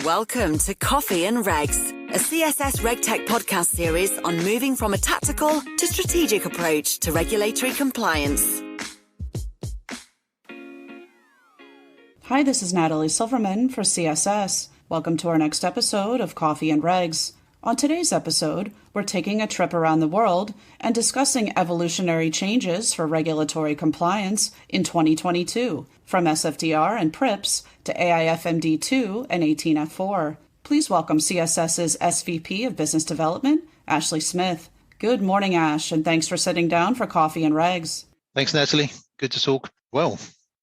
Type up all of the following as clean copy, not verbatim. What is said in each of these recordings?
Welcome to Coffee and Regs, a CSS RegTech podcast series on moving from a tactical to strategic approach to regulatory compliance. Hi, this is Natalie Silverman for CSS. Welcome to our next episode of Coffee and Regs. On today's episode, we're taking a trip around the world and discussing evolutionary changes for regulatory compliance in 2022, from SFDR and PRIIPs to AIFMD II and 18F4. Please welcome CSS's SVP of Business Development, Ashley Smith. Good morning, Ash, and thanks for sitting down for Coffee and Regs. Thanks, Natalie. Good to talk. Well,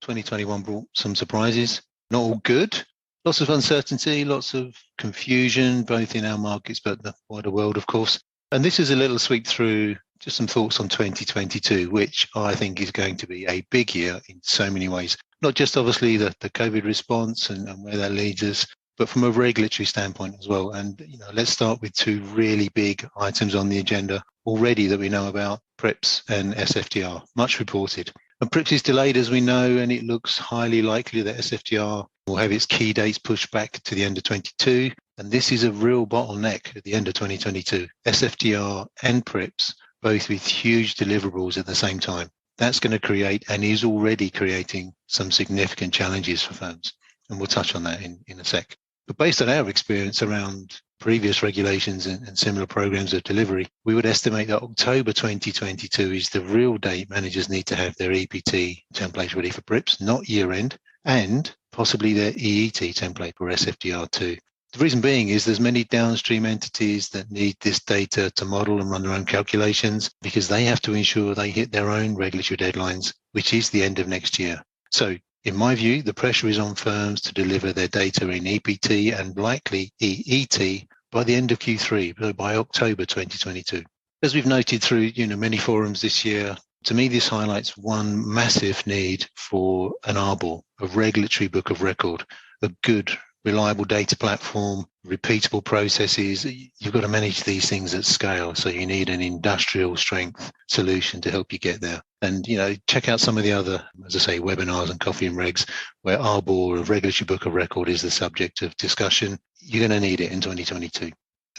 2021 brought some surprises. Not all good. Lots of uncertainty, lots of confusion, both in our markets, but the wider world, of course. And this is a little sweep through just some thoughts on 2022, which I think is going to be a big year in so many ways. Not just obviously the COVID response and where that leads us, but from a regulatory standpoint as well. And let's start with two really big items on the agenda already that we know about, PRIIPs and SFDR, much reported. And PRIIPs is delayed, as we know, and it looks highly likely that SFDR will have its key dates pushed back to the end of 22. And this is a real bottleneck at the end of 2022. SFDR and PRIIPs, both with huge deliverables at the same time. That's going to create and is already creating some significant challenges for firms. And we'll touch on that in a sec. But based on our experience around previous regulations and similar programs of delivery, we would estimate that October 2022 is the real date managers need to have their EPT template ready for PRIIPs, not year end, and possibly their EET template for SFDR2. The reason being is there's many downstream entities that need this data to model and run their own calculations because they have to ensure they hit their own regulatory deadlines, which is the end of next year. So in my view, the pressure is on firms to deliver their data in EPT and likely EET by the end of Q3, by October 2022. As we've noted through many forums this year, to me this highlights one massive need for an RBOR, a regulatory book of record, a good, reliable data platform, repeatable processes. You've got to manage these things at scale, so you need an industrial strength solution to help you get there. And check out some of the other, as I say, webinars and Coffee and Regs where RBOR, a regulatory book of record, is the subject of discussion. You're going to need it in 2022.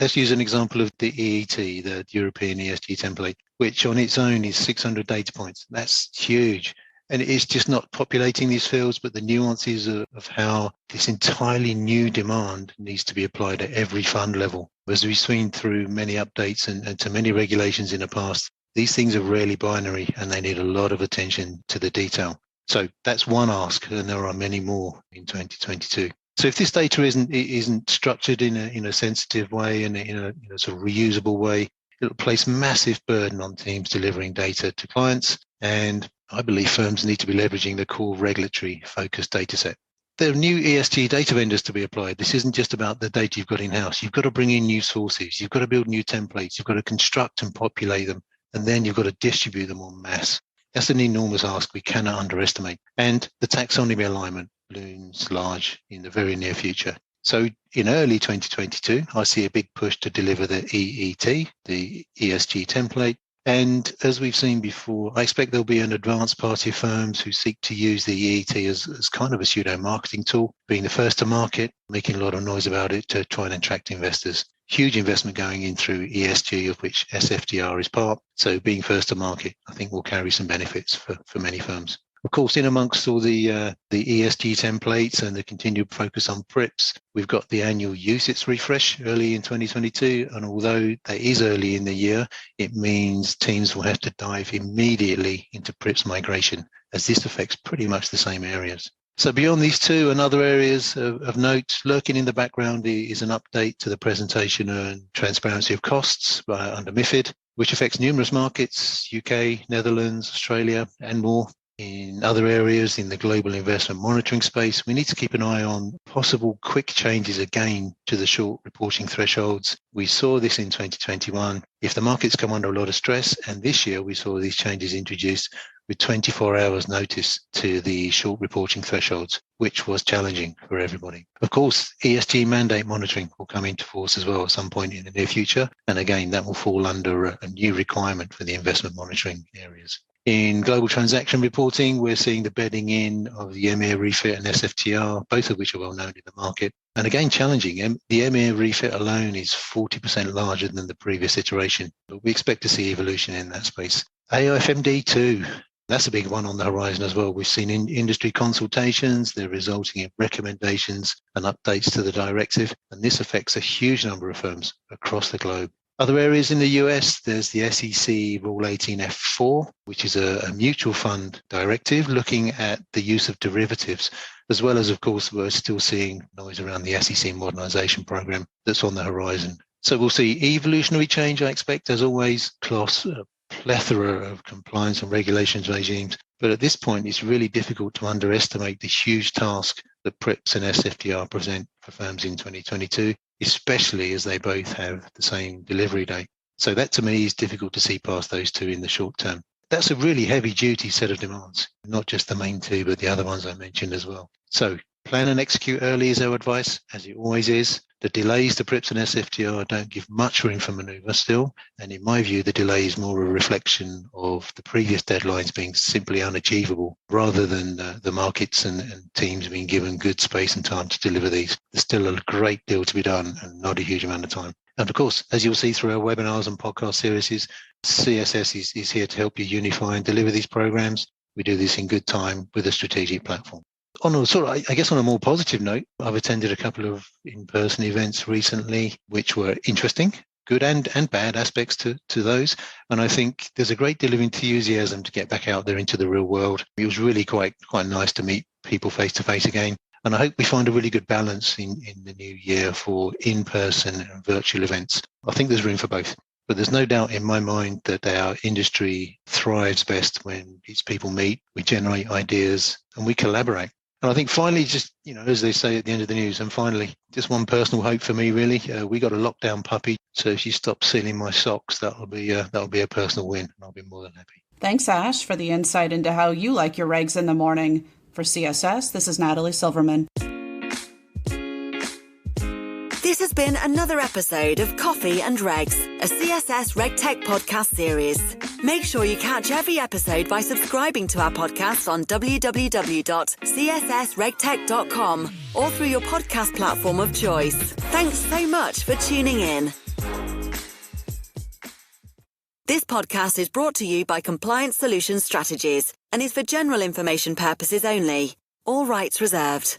Let's use an example of the EET, the European ESG template, which on its own is 600 data points. That's huge. And it's just not populating these fields, but the nuances of how this entirely new demand needs to be applied at every fund level. As we've seen through many updates and to many regulations in the past, these things are rarely binary and they need a lot of attention to the detail. So that's one ask, and there are many more in 2022. So if this data isn't structured in a sensitive way and in a sort of reusable way, it'll place massive burden on teams delivering data to clients. And I believe firms need to be leveraging the core regulatory focused data set. There are new ESG data vendors to be applied. This isn't just about the data you've got in-house. You've got to bring in new sources. You've got to build new templates. You've got to construct and populate them. And then you've got to distribute them en masse. That's an enormous ask we cannot underestimate. And the taxonomy alignment looms large in the very near future. So in early 2022, I see a big push to deliver the EET, the ESG template. And as we've seen before, I expect there'll be an advanced party of firms who seek to use the EET as kind of a pseudo marketing tool, being the first to market, making a lot of noise about it to try and attract investors. Huge investment going in through ESG, of which SFDR is part. So being first to market, I think will carry some benefits for many firms. Of course, in amongst all the ESG templates and the continued focus on PRIIPs, we've got the annual UCITS refresh early in 2022. And although that is early in the year, it means teams will have to dive immediately into PRIIPs migration, as this affects pretty much the same areas. So beyond these two and other areas of note, lurking in the background is an update to the presentation and transparency of costs under MiFID, which affects numerous markets, UK, Netherlands, Australia, and more. In other areas in the global investment monitoring space, we need to keep an eye on possible quick changes again to the short reporting thresholds. We saw this in 2021. If the markets come under a lot of stress, and this year we saw these changes introduced with 24 hours notice to the short reporting thresholds, which was challenging for everybody. Of course, ESG mandate monitoring will come into force as well at some point in the near future. And again, that will fall under a new requirement for the investment monitoring areas. In global transaction reporting, we're seeing the bedding in of the EMIR refit and SFDR, both of which are well known in the market. And again, challenging. The EMIR refit alone is 40% larger than the previous iteration, but we expect to see evolution in that space. AIFMD II, that's a big one on the horizon as well. We've seen industry consultations, they're resulting in recommendations and updates to the directive, and this affects a huge number of firms across the globe. Other areas in the US, there's the SEC Rule 18F4, which is a mutual fund directive looking at the use of derivatives, as well as, of course, we're still seeing noise around the SEC modernization program that's on the horizon. So we'll see evolutionary change, I expect, as always, across a plethora of compliance and regulations regimes. But at this point, it's really difficult to underestimate the huge task that PRIIPs and SFDR present for firms in 2022. Especially as they both have the same delivery date. So that to me is difficult to see past those two in the short term. That's a really heavy duty set of demands, not just the main two, but the other ones I mentioned as well. So plan and execute early is our advice, as it always is. The delays to PRIIPs and SFDR don't give much room for manoeuvre still. And in my view, the delay is more a reflection of the previous deadlines being simply unachievable rather than the markets and teams being given good space and time to deliver these. There's still a great deal to be done and not a huge amount of time. And of course, as you'll see through our webinars and podcast series, CSS is here to help you unify and deliver these programs. We do this in good time with a strategic platform. On a sort of, I guess on a more positive note, I've attended a couple of in-person events recently, which were interesting, good and bad aspects to those. And I think there's a great deal of enthusiasm to get back out there into the real world. It was really quite nice to meet people face to face again. And I hope we find a really good balance in the new year for in-person and virtual events. I think there's room for both. But there's no doubt in my mind that our industry thrives best when its people meet, we generate ideas, and we collaborate. And I think finally, just, as they say at the end of the news, and finally, just one personal hope for me, really. We got a lockdown puppy. So if she stops stealing my socks, that'll be a personal win. And I'll be more than happy. Thanks, Ash, for the insight into how you like your regs in the morning. For CSS, this is Natalie Silverman. This has been another episode of Coffee and Regs, a CSS RegTech podcast series. Make sure you catch every episode by subscribing to our podcast on www.cssregtech.com or through your podcast platform of choice. Thanks so much for tuning in. This podcast is brought to you by Compliance Solutions Strategies and is for general information purposes only. All rights reserved.